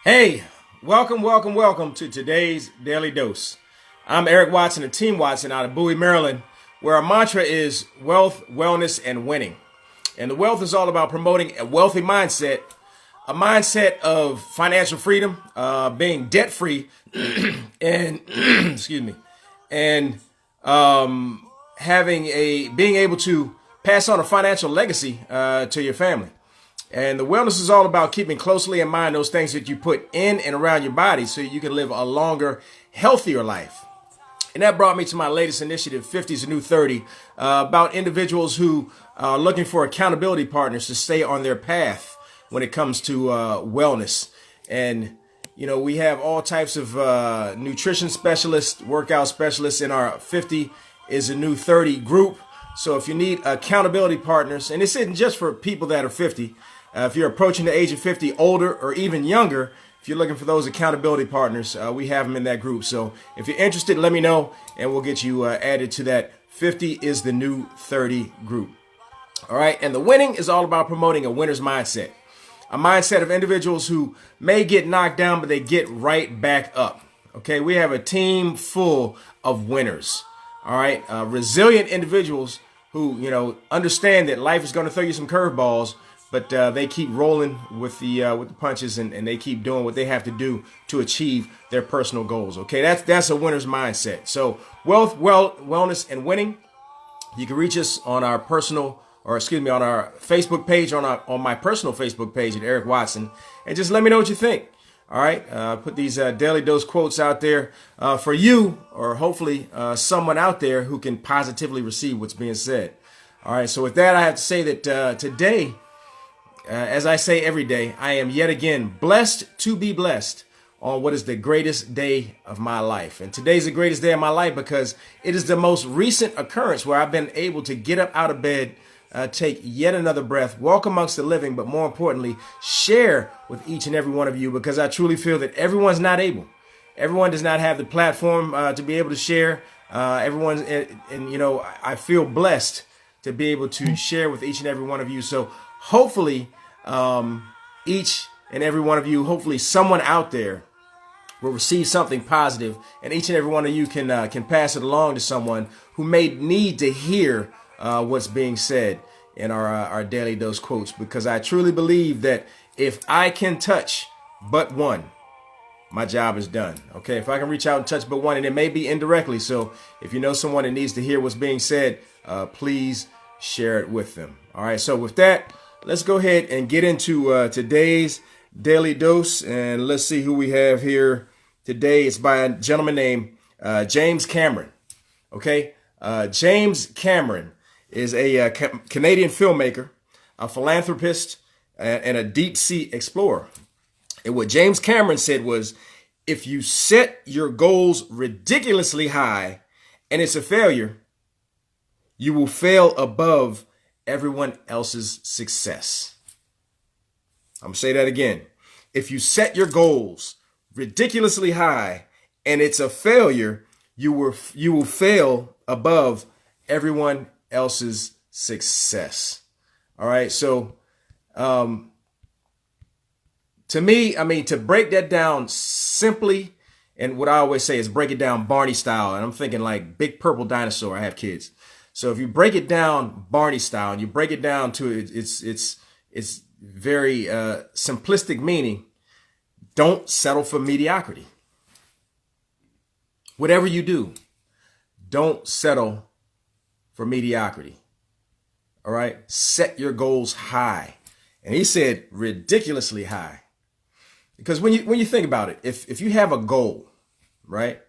Hey, welcome to today's Daily Dose. I'm Eric Watson of Team Watson out of Bowie, Maryland, where our mantra is wealth, wellness, and winning. And the wealth is all about promoting a wealthy mindset, a mindset of financial freedom, being debt free, and excuse me, and being able to pass on a financial legacy to your family. And the wellness is all about keeping closely in mind those things that you put in and around your body so you can live a longer, healthier life. And that brought me to my latest initiative, 50 is the New 30, about individuals who are looking for accountability partners to stay on their path when it comes to wellness. And, you know, we have all types of nutrition specialists, workout specialists in our 50 is the New 30 group. So if you need accountability partners, and this isn't just for people that are 50, if you're approaching the age of 50, older, or even younger, if you're looking for those accountability partners, we have them in that group. So if you're interested, let me know, and we'll get you added to that 50 is the New 30 group. All right. And the winning is all about promoting a winner's mindset, a mindset of individuals who may get knocked down, but they get right back up. OK, we have a team full of winners. All right. Resilient individuals who, you know, understand that life is going to throw you some curveballs, but they keep rolling with the punches and they keep doing what they have to do to achieve their personal goals. OK, that's a winner's mindset. So wealth, wellness, and winning. You can reach us on our on our Facebook page, on my personal Facebook page at Eric Watson, and just let me know what you think. All right, put these Daily Dose quotes out there for you, or hopefully someone out there who can positively receive what's being said. All right, so with that, I have to say that today, as I say every day, I am yet again blessed to be blessed on what is the greatest day of my life. And today's the greatest day of my life because it is the most recent occurrence where I've been able to get up out of bed, take yet another breath, walk amongst the living, but more importantly, share with each and every one of you, because I truly feel that everyone's not able. Everyone does not have the platform to be able to share. And you know, I feel blessed to be able to share with each and every one of you. So hopefully, each and every one of you, hopefully someone out there will receive something positive, and each and every one of you can pass it along to someone who may need to hear what's being said in our Daily Dose quotes, because I truly believe that if I can touch but one, my job is done. Okay, if I can reach out and touch but one, and it may be indirectly. So if you know someone that needs to hear what's being said, please share it with them. All right, so with that, let's go ahead and get into today's Daily Dose, and let's see who we have here today. It's by a gentleman named James Cameron. Okay, James Cameron is a Canadian filmmaker, a philanthropist, and a deep sea explorer. And what James Cameron said was, if you set your goals ridiculously high and it's a failure, you will fail above everyone else's success. I'm going to say that again. If you set your goals ridiculously high and it's a failure, you will fail above everyone else's success. All right. So, to me, I mean, to break that down simply, and what I always say is break it down Barney style. And I'm thinking like Big Purple Dinosaur. I have kids. So if you break it down Barney style and you break it down to its very simplistic meaning, don't settle for mediocrity. Whatever you do, don't settle for mediocrity. All right. Set your goals high. And he said ridiculously high. Because when you think about it, if you have a goal, right,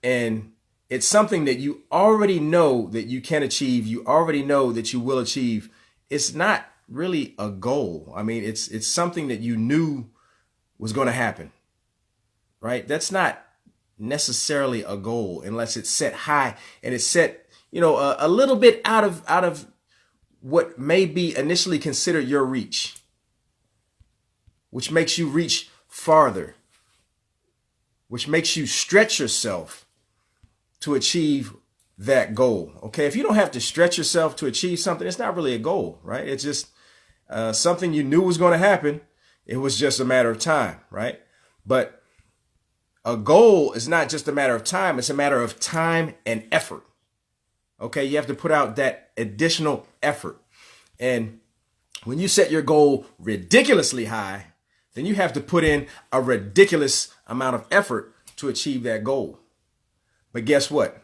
and it's something that you already know that you can achieve, you already know that you will achieve, it's not really a goal. I mean, it's something that you knew was going to happen, right? That's not necessarily a goal unless it's set high and it's set, you know, a little bit out of what may be initially considered your reach, which makes you reach farther, which makes you stretch yourself to achieve that goal. Okay, if you don't have to stretch yourself to achieve something, it's not really a goal, right? It's just something you knew was going to happen. It was just a matter of time, right? But a goal is not just a matter of time. It's a matter of time and effort. Okay. You have to put out that additional effort. And when you set your goal ridiculously high, then you have to put in a ridiculous amount of effort to achieve that goal. But guess what?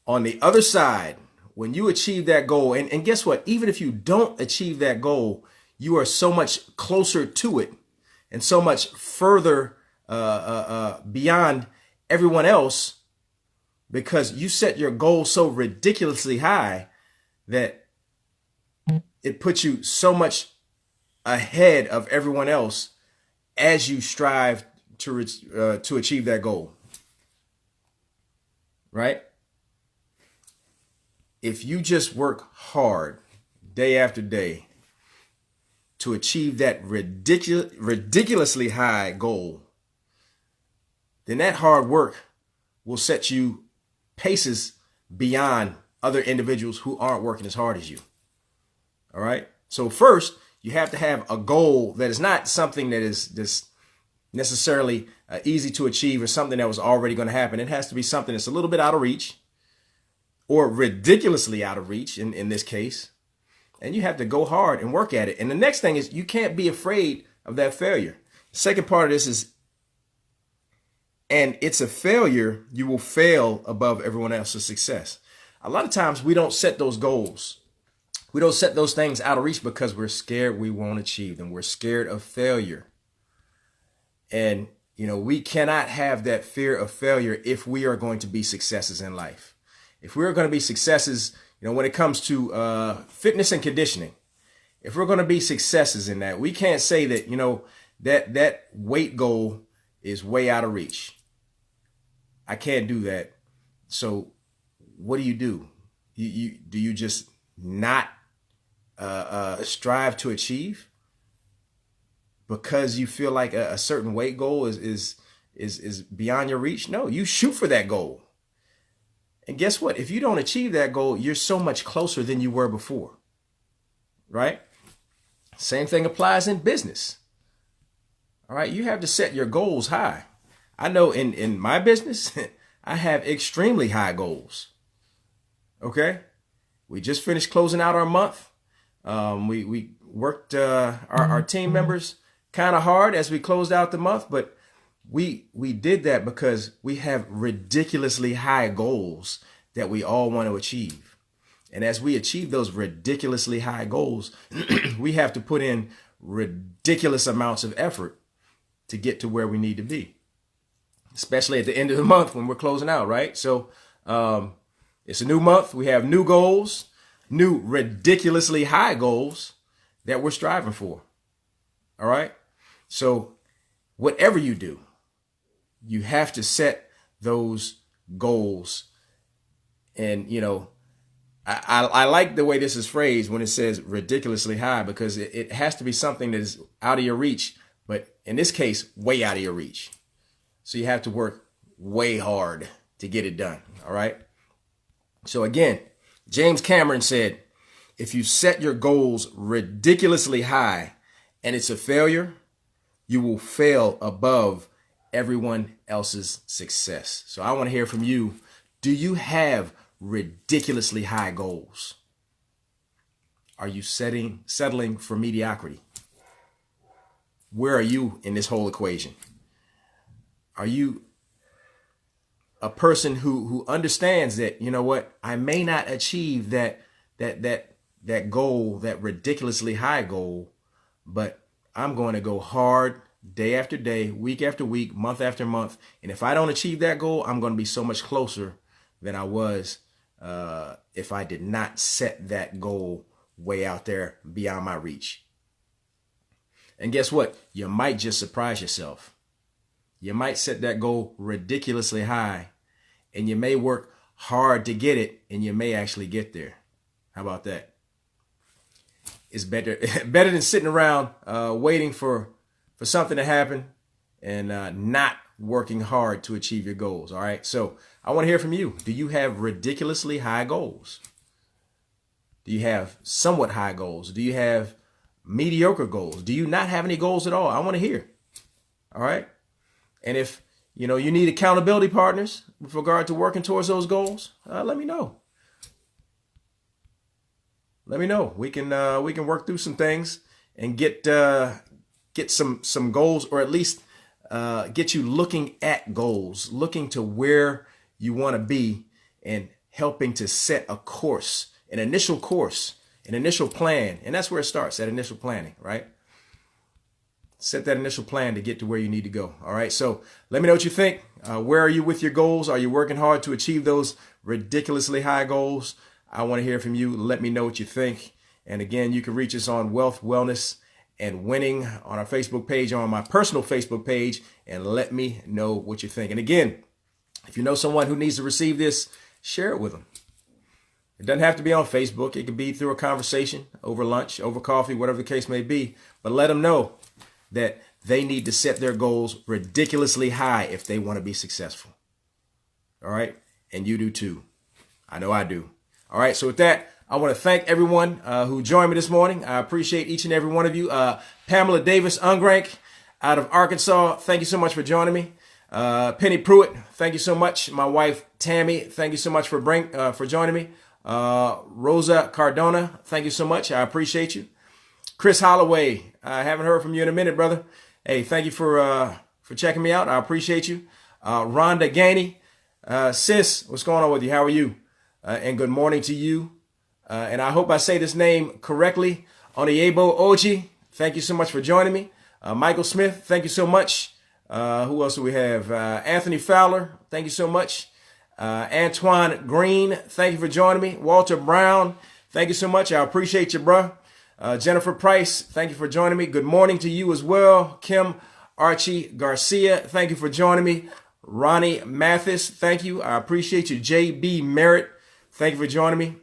On the other side, when you achieve that goal, and guess what? Even if you don't achieve that goal, you are so much closer to it and so much further beyond everyone else because you set your goal so ridiculously high that it puts you so much ahead of everyone else as you strive to achieve that goal. Right? If you just work hard day after day to achieve that ridiculously high goal, then that hard work will set you paces beyond other individuals who aren't working as hard as you. All right. So first, you have to have a goal that is not something that is just necessarily easy to achieve or something that was already going to happen. It has to be something that's a little bit out of reach or ridiculously out of reach in this case. And you have to go hard and work at it. And the next thing is you can't be afraid of that failure. The second part of this is, and it's a failure, you will fail above everyone else's success. A lot of times we don't set those goals. We don't set those things out of reach because we're scared we won't achieve them. We're scared of failure. And, we cannot have that fear of failure if we are going to be successes in life. If we're going to be successes, when it comes to fitness and conditioning, if we're going to be successes in that, we can't say that, that weight goal is way out of reach. I can't do that. So what do? Do you just not strive to achieve because you feel like a certain weight goal is beyond your reach? No, you shoot for that goal. And guess what? If you don't achieve that goal, you're so much closer than you were before. Right? Same thing applies in business. All right. You have to set your goals high. I know in my business, I have extremely high goals. Okay. We just finished closing out our month. We worked our team members kind of hard as we closed out the month, but we did that because we have ridiculously high goals that we all want to achieve. And as we achieve those ridiculously high goals, we have to put in ridiculous amounts of effort to get to where we need to be, especially at the end of the month when we're closing out, right? So it's a new month. We have new goals, new ridiculously high goals that we're striving for. All right. So whatever you do, you have to set those goals. And, I like the way this is phrased when it says ridiculously high, because it has to be something that is out of your reach. But in this case, way out of your reach. So you have to work way hard to get it done. All right. So again, James Cameron said, if you set your goals ridiculously high and it's a failure, you will fail above everyone else's success. So I want to hear from you. Do you have ridiculously high goals? Are you settling for mediocrity? Where are you in this whole equation? Are you a person who understands that, I may not achieve that goal, that ridiculously high goal, but I'm going to go hard day after day, week after week, month after month. And if I don't achieve that goal, I'm going to be so much closer than I was if I did not set that goal way out there beyond my reach. And guess what? You might just surprise yourself. You might set that goal ridiculously high, and you may work hard to get it, and you may actually get there. How about that? It's better than sitting around waiting for something to happen and not working hard to achieve your goals. All right. So I want to hear from you. Do you have ridiculously high goals? Do you have somewhat high goals? Do you have mediocre goals? Do you not have any goals at all? I want to hear. All right. And if you need accountability partners with regard to working towards those goals, let me know. Let me know. We can work through some things and get some goals, or at least get you looking at goals, looking to where you want to be, and helping to set a course, an initial plan. And that's where it starts, that initial planning, right? Set that initial plan to get to where you need to go. All right. So let me know what you think. Where are you with your goals? Are you working hard to achieve those ridiculously high goals? I want to hear from you. Let me know what you think. And again, you can reach us on Wealth, Wellness, and Winning on our Facebook page, or on my personal Facebook page, and let me know what you think. And again, if you know someone who needs to receive this, share it with them. It doesn't have to be on Facebook. It could be through a conversation, over lunch, over coffee, whatever the case may be. But let them know that they need to set their goals ridiculously high if they want to be successful. All right? And you do too. I know I do. All right. So with that, I want to thank everyone who joined me this morning. I appreciate each and every one of you. Pamela Davis Ungrank out of Arkansas, thank you so much for joining me. Penny Pruitt, thank you so much. My wife, Tammy, thank you so much for joining me. Rosa Cardona, thank you so much. I appreciate you. Chris Holloway, I haven't heard from you in a minute, brother. Hey, thank you for checking me out. I appreciate you. Rhonda Gainey, sis, what's going on with you? How are you? And good morning to you. And I hope I say this name correctly. Oniebo Oji, thank you so much for joining me. Michael Smith, thank you so much. Who else do we have? Anthony Fowler, thank you so much. Antoine Green, thank you for joining me. Walter Brown, thank you so much. I appreciate you, bruh. Jennifer Price, thank you for joining me. Good morning to you as well. Kim Archie Garcia, thank you for joining me. Ronnie Mathis, thank you. I appreciate you. JB Merritt, thank you for joining me.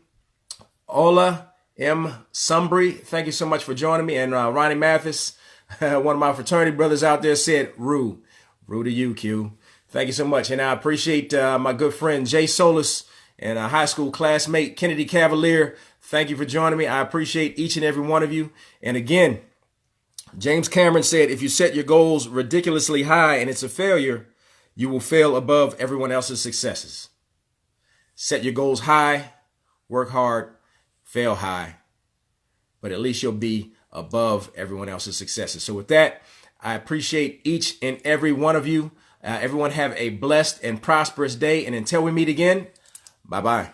Ola M. Sumbry, thank you so much for joining me. And Ronnie Mathis, one of my fraternity brothers out there, said, Rue to you, Q. Thank you so much. And I appreciate my good friend Jay Solis and a high school classmate, Kennedy Cavalier. Thank you for joining me. I appreciate each and every one of you. And again, James Cameron said, if you set your goals ridiculously high and it's a failure, you will fail above everyone else's successes. Set your goals high, work hard, fail high, but at least you'll be above everyone else's successes. So with that, I appreciate each and every one of you. Everyone have a blessed and prosperous day. And until we meet again, bye-bye.